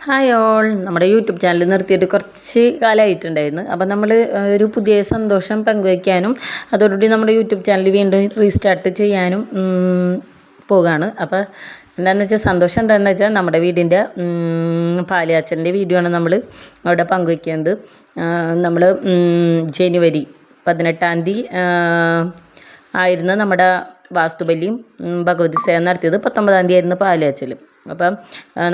Hi all, നമ്മുടെ YouTube channel നിർത്തിയിട്ട് കുറച്ച് കാലമായിട്ടുണ്ടായിരുന്നു. അപ്പം നമ്മൾ ഒരു പുതിയ സന്തോഷം പങ്കുവയ്ക്കാനും അതോടുകൂടി നമ്മുടെ യൂട്യൂബ് ചാനൽ വീണ്ടും റീസ്റ്റാർട്ട് ചെയ്യാനും പോവുകയാണ്. അപ്പോൾ എന്താണെന്ന് വെച്ചാൽ സന്തോഷം എന്താണെന്ന് വെച്ചാൽ നമ്മുടെ വീടിൻ്റെ പാലുകാച്ചലിൻ്റെ വീഡിയോ ആണ് നമ്മൾ അവിടെ പങ്കുവയ്ക്കുന്നത്. നമ്മൾ ജനുവരി 18-ാം തീയതി ആയിരുന്നു നമ്മുടെ വാസ്തുബലിയും ഭഗവതി സേവ നടത്തിയത്. 19-ാം തീയതി ആയിരുന്നു പാലുകാച്ചൽ. അപ്പം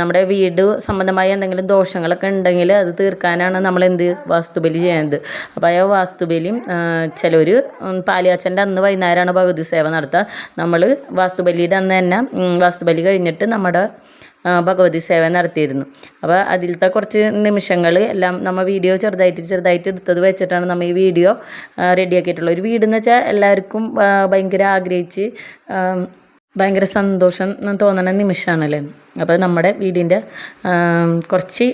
നമ്മുടെ വീട് സംബന്ധമായ എന്തെങ്കിലും ദോഷങ്ങളൊക്കെ ഉണ്ടെങ്കിൽ അത് തീർക്കാനാണ് നമ്മൾ വാസ്തുബലി ചെയ്യുന്നത്. അപ്പോൾ ആ വാസ്തുബലിയും ചിലർ പാലുകാച്ചലിൻ്റെ അന്ന് വൈകുന്നേരമാണ് ഭഗവതി സേവ നടത്തുക. നമ്മൾ വാസ്തുബലിയുടെ അന്ന് തന്നെ വാസ്തുബലി കഴിഞ്ഞിട്ട് നമ്മുടെ ഭഗവതി സേവ നടത്തിയിരുന്നു. അപ്പോൾ അതിലത്തെ കുറച്ച് നിമിഷങ്ങൾ എല്ലാം നമ്മൾ വീഡിയോ ചെറുതായിട്ട് എടുത്തത് വെച്ചിട്ടാണ് നമ്മൾ ഈ വീഡിയോ റെഡിയാക്കിയിട്ടുള്ളത്. ഒരു വീടെന്ന് വെച്ചാൽ എല്ലാവർക്കും ഭയങ്കര ആഗ്രഹിച്ച് ഭയങ്കര സന്തോഷം തോന്നുന്ന നിമിഷമാണല്ലേ. അപ്പോൾ നമ്മുടെ വീടിൻ്റെ കുറച്ച്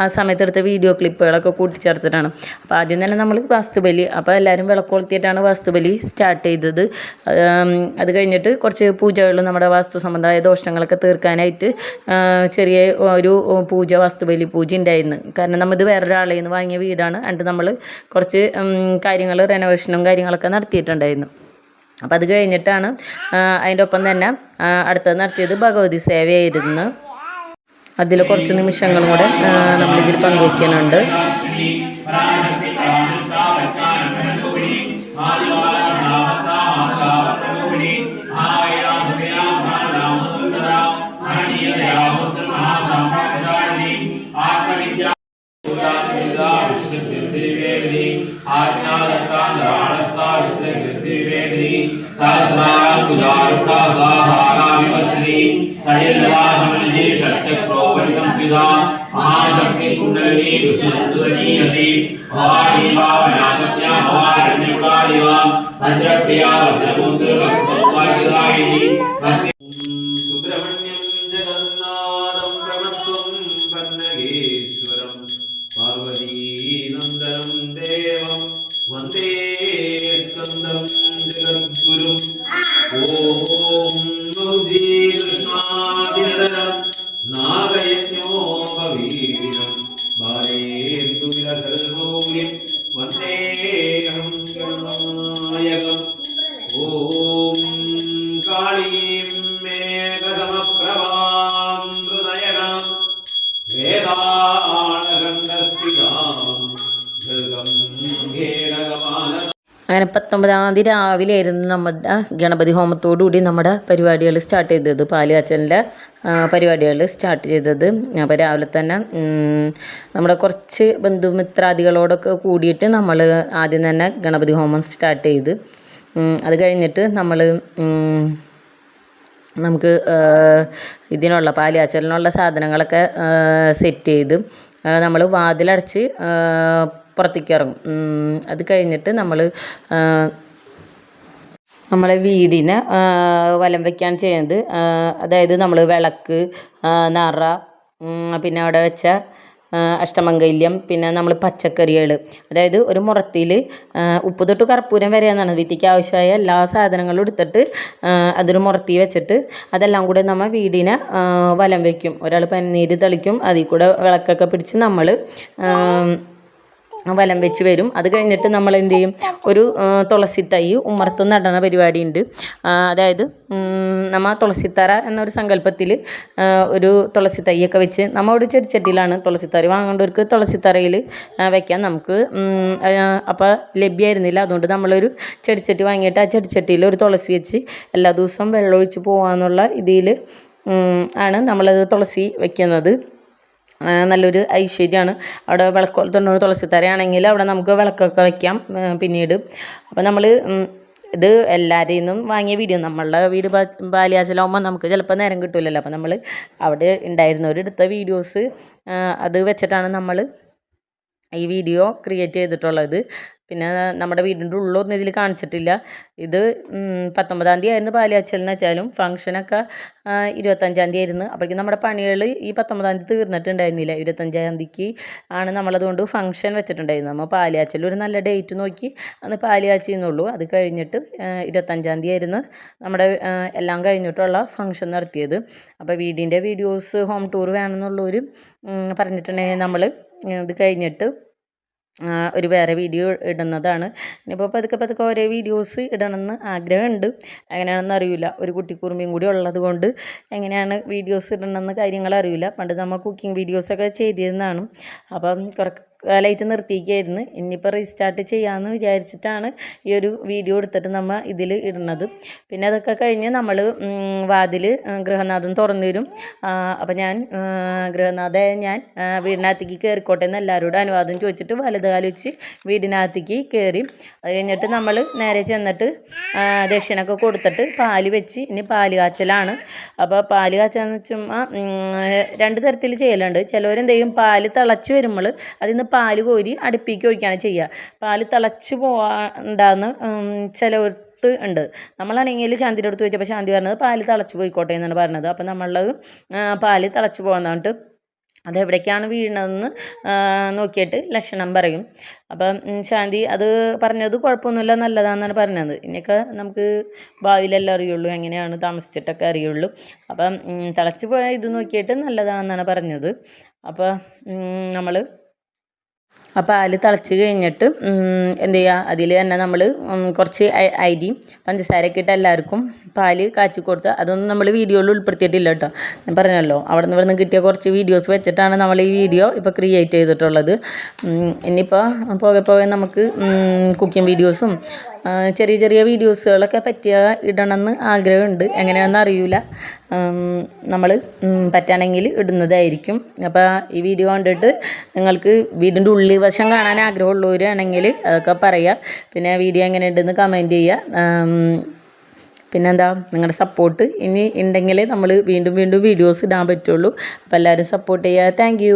ആ സമയത്തെടുത്ത വീഡിയോ ക്ലിപ്പുകളൊക്കെ കൂട്ടിച്ചേർത്തിട്ടാണ്. അപ്പോൾ ആദ്യം തന്നെ നമ്മൾ വാസ്തുബലി, അപ്പോൾ എല്ലാവരും വിളക്കൊളുത്തിയിട്ടാണ് വാസ്തുബലി സ്റ്റാർട്ട് ചെയ്തത്. അത് കഴിഞ്ഞിട്ട് കുറച്ച് പൂജകൾ, നമ്മുടെ വാസ്തു സംബന്ധമായ ദോഷങ്ങളൊക്കെ തീർക്കാനായിട്ട് ചെറിയ ഒരു പൂജ, വാസ്തുബലി പൂജ ഉണ്ടായിരുന്നു. കാരണം നമ്മളിത് വേറൊരാളെ നിന്ന് വാങ്ങിയ വീടാണ്. എന്നിട്ട് നമ്മൾ കുറച്ച് കാര്യങ്ങൾ റെനോവേഷനും കാര്യങ്ങളൊക്കെ നടത്തിയിട്ടുണ്ടായിരുന്നു. അപ്പം അത് കഴിഞ്ഞിട്ടാണ് അതിൻ്റെ ഒപ്പം തന്നെ അടുത്തത് നടത്തിയത് ഭഗവതി സേവയായിരുന്നു. അതിൽ കുറച്ച് നിമിഷങ്ങളും കൂടെ നമ്മളിതിൽ പങ്കുവയ്ക്കുന്നുണ്ട്. അങ്ങനെ 19-ാം തീയതി രാവിലെ ആയിരുന്നു നമ്മുടെ ഗണപതി ഹോമത്തോടുകൂടി നമ്മുടെ പരിപാടികൾ സ്റ്റാർട്ട് ചെയ്തത്, പാലുകാച്ചലിൻ്റെ പരിപാടികൾ സ്റ്റാർട്ട് ചെയ്തത്. അപ്പോൾ രാവിലെ തന്നെ നമ്മുടെ കുറച്ച് ബന്ധുമിത്രാദികളോടൊക്കെ കൂടിയിട്ട് നമ്മൾ ആദ്യം തന്നെ ഗണപതി ഹോമം സ്റ്റാർട്ട് ചെയ്ത് അത് കഴിഞ്ഞിട്ട് നമുക്ക് ഇതിനുള്ള പാലുകാച്ചലിനുള്ള സാധനങ്ങളൊക്കെ സെറ്റ് ചെയ്ത് നമ്മൾ വാതിലടച്ച് പുറത്തേക്ക് ഇറങ്ങും. അത് കഴിഞ്ഞിട്ട് നമ്മളെ വീടിനെ വലം വയ്ക്കാൻ ചെയ്യുന്നത്. അതായത് നമ്മൾ വിളക്ക്, നറ, പിന്നെ അവിടെ വെച്ച അഷ്ടമംഗല്യം, പിന്നെ നമ്മൾ പച്ചക്കറികൾ, അതായത് ഒരു മുറത്തിൽ ഉപ്പ് തൊട്ട് കർപ്പൂരം വരെ എന്നാണ് വീട്ടിലേക്ക് ആവശ്യമായ എല്ലാ സാധനങ്ങളും എടുത്തിട്ട് അതൊരു മുറത്തിൽ വെച്ചിട്ട് അതെല്ലാം കൂടെ നമ്മൾ വീടിനെ വലം വയ്ക്കും. ഒരാൾ പന്നീര് തളിക്കും, അതിൽ കൂടെ വിളക്കൊക്കെ പിടിച്ച് നമ്മൾ വലം വെച്ച് വരും. അത് കഴിഞ്ഞിട്ട് നമ്മൾ എന്ത് ചെയ്യും, ഒരു തുളസി തൈ ഉമ്മർത്ത് നടണ പരിപാടി ഉണ്ട്. അതായത് നമ്മൾ തുളസിത്തറ എന്നൊരു സങ്കല്പത്തിൽ ഒരു തുളസി തൈയൊക്കെ വെച്ച് നമ്മൾ ഒരു ചെടിച്ചട്ടിയിലാണ് തുളസിത്തറ വാങ്ങേണ്ടവർക്ക് തുളസിത്തറയിൽ വയ്ക്കാം. നമുക്ക് അപ്പോൾ ലഭ്യമായിരുന്നില്ല, അതുകൊണ്ട് നമ്മളൊരു ചെടിച്ചട്ടി വാങ്ങിയിട്ട് ആ ചെടിച്ചട്ടിയിൽ ഒരു തുളസി വെച്ച് എല്ലാ ദിവസവും വെള്ളമൊഴിച്ച് പോകാമെന്നുള്ള ഇതിൽ ആണ് നമ്മളത് തുളസി വയ്ക്കുന്നത്. നല്ലൊരു ഐശ്വര്യമാണ്. അവിടെ വിളക്ക് തുളസിത്തറയാണെങ്കിൽ അവിടെ നമുക്ക് വിളക്കൊക്കെ വയ്ക്കാം പിന്നീട്. അപ്പോൾ നമ്മൾ ഇത് എല്ലാവരിൽ നിന്നും വാങ്ങിയ വീഡിയോ, നമ്മളുടെ വീട് പാലുകാച്ചലാകുമ്പോൾ നമുക്ക് ചിലപ്പോൾ നേരം കിട്ടില്ലല്ലോ. അപ്പോൾ നമ്മൾ അവിടെ ഉണ്ടായിരുന്നവരെടുത്ത വീഡിയോസ് അത് വെച്ചിട്ടാണ് നമ്മൾ ഈ വീഡിയോ ക്രിയേറ്റ് ചെയ്തിട്ടുള്ളത്. പിന്നെ നമ്മുടെ വീടിൻ്റെ ഉള്ളൊന്നും ഇതിൽ കാണിച്ചിട്ടില്ല. ഇത് 19-ാം തീയതി ആയിരുന്നു പാലുകാച്ചലെന്ന് വെച്ചാലും ഫംഗ്ഷനൊക്കെ 25-ാം തീയതി ആയിരുന്നു. അപ്പോഴേക്കും നമ്മുടെ പണികൾ ഈ 19-ാം തീയതി തീർന്നിട്ടുണ്ടായിരുന്നില്ല. 25-ാം തീയതിക്ക് ആണ് നമ്മളതുകൊണ്ട് ഫംഗ്ഷൻ വെച്ചിട്ടുണ്ടായിരുന്നു. നമ്മൾ പാലുകാച്ചൽ ഒരു നല്ല ഡേറ്റ് നോക്കി അന്ന് പാല് കാച്ചിയെന്നുള്ളൂ. അത് കഴിഞ്ഞിട്ട് 25-ാം തീയതി ആയിരുന്നു നമ്മുടെ എല്ലാം കഴിഞ്ഞിട്ടുള്ള ഫംഗ്ഷൻ നടത്തിയത്. അപ്പോൾ വീടിൻ്റെ വീഡിയോസ് ഹോം ടൂർ വേണമെന്നുള്ളവർ പറഞ്ഞിട്ടുണ്ടെങ്കിൽ നമ്മൾ ഇത് കഴിഞ്ഞിട്ട് ഒരു വേറെ വീഡിയോ ഇടുന്നതാണ്. ഇനിയിപ്പോൾ പതുക്കെ ഓരോ വീഡിയോസ് ഇടണമെന്ന് ആഗ്രഹമുണ്ട്. എങ്ങനെയാണെന്ന് അറിയില്ല. ഒരു കുട്ടിക്കുറുമ്പിയും കൂടി ഉള്ളത് കൊണ്ട് എങ്ങനെയാണ് വീഡിയോസ് ഇടണമെന്ന് കാര്യങ്ങൾ അറിയില്ല. പണ്ട് നമ്മൾ കുക്കിംഗ് വീഡിയോസൊക്കെ ചെയ്തിരുന്നതാണ്. അപ്പം കാലമായിട്ട് നിർത്തിയിരിക്കുകയായിരുന്നു. ഇനിയിപ്പോൾ റീസ്റ്റാർട്ട് ചെയ്യാമെന്ന് വിചാരിച്ചിട്ടാണ് ഈ ഒരു വീഡിയോ എടുത്തിട്ട് നമ്മൾ ഇതിൽ ഇടുന്നത്. പിന്നെ അതൊക്കെ കഴിഞ്ഞ് നമ്മൾ വാതിൽ ഗൃഹനാഥൻ തുറന്നു തരും. അപ്പം ഞാൻ ഗൃഹനാഥയെ ഞാൻ വീടിനകത്തേക്ക് കയറിക്കോട്ടെ എന്ന് എല്ലാവരോടും അനുവാദം ചോദിച്ചിട്ട് വലതുകാലം വെച്ച് വീടിനകത്തേക്ക് കയറി. അത് കഴിഞ്ഞിട്ട് നമ്മൾ നേരെ ചെന്നിട്ട് ദക്ഷിണൊക്കെ കൊടുത്തിട്ട് പാല് വെച്ച് ഇനി പാല് കാച്ചലാണ്. അപ്പോൾ പാല് കാച്ചാന്ന് വെച്ചുമ്പോൾ 2 തരത്തിൽ ചെയ്യലുണ്ട്. ചിലവരെന്ത് ചെയ്യും, പാല് തിളച്ച് വരുമ്പോൾ അതിൽ നിന്ന് പാല് കോരി അടുപ്പിലേക്ക് ഒഴിക്കുകയാണ് ചെയ്യുക. പാല് തിളച്ച് പോകാണ്ടാന്ന് ചിലവർക്ക് ഉണ്ട്. നമ്മളാണെങ്കിൽ ശാന്തിയുടെ അടുത്ത് ചോദിച്ചപ്പോൾ ശാന്തി പറഞ്ഞത് പാല് തിളച്ച് പോയിക്കോട്ടെ എന്നാണ് പറഞ്ഞത്. അപ്പോൾ നമ്മളത് പാല് തിളച്ച് പോകുന്നതായിട്ട് അതെവിടേക്കാണ് വീണതെന്ന് നോക്കിയിട്ട് ലക്ഷണം പറയും. അപ്പം ശാന്തി അത് പറഞ്ഞത് കുഴപ്പമൊന്നുമില്ല, നല്ലതാണെന്നാണ് പറഞ്ഞത്. ഇനിയൊക്കെ നമുക്ക് ഭാവിയിലെല്ലാം അറിയുള്ളൂ, എങ്ങനെയാണ് താമസിച്ചിട്ടൊക്കെ അറിയുള്ളൂ. അപ്പം തിളച്ച് പോയ ഇത് നോക്കിയിട്ട് നല്ലതാണെന്നാണ് പറഞ്ഞത്. അപ്പോൾ നമ്മൾ ആ പാല് തിളച്ച് കഴിഞ്ഞിട്ട് എന്ത് ചെയ്യുക, അതിൽ തന്നെ നമ്മൾ കുറച്ച് അരി പഞ്ചസാരയൊക്കെ ഇട്ട് എല്ലാവർക്കും പാല് കാച്ചി കൊടുത്ത് അതൊന്നും നമ്മൾ വീഡിയോയിൽ ഉൾപ്പെടുത്തിയിട്ടില്ല കേട്ടോ. ഞാൻ പറഞ്ഞല്ലോ, അവിടെ നിന്ന് കിട്ടിയ കുറച്ച് വീഡിയോസ് വെച്ചിട്ടാണ് നമ്മൾ ഈ വീഡിയോ ഇപ്പോൾ ക്രിയേറ്റ് ചെയ്തിട്ടുള്ളത്. ഇനിയിപ്പോൾ പോകെ നമുക്ക് കുക്കിംഗ് വീഡിയോസും ചെറിയ വീഡിയോസുകളൊക്കെ ഇടണമെന്ന് ആഗ്രഹമുണ്ട്. എങ്ങനെയാണെന്ന് അറിയില്ല. നമ്മൾ പറ്റുകയാണെങ്കിൽ ഇടുന്നതായിരിക്കും. അപ്പോൾ ഈ വീഡിയോ കണ്ടിട്ട് നിങ്ങൾക്ക് വീടിൻ്റെ ഉള്ളിൽ വശം കാണാൻ ആഗ്രഹമുള്ളവരാണെങ്കിൽ അതൊക്കെ പറയാം. പിന്നെ വീഡിയോ എങ്ങനെയുണ്ടെന്ന് കമൻറ്റ് ചെയ്യുക. പിന്നെന്താ, നിങ്ങളുടെ സപ്പോർട്ട് ഇനി ഉണ്ടെങ്കിലേ നമ്മൾ വീണ്ടും വീഡിയോസ് ഇടാൻ പറ്റുള്ളൂ. അപ്പോൾ എല്ലാവരും സപ്പോർട്ട് ചെയ്യുക. താങ്ക്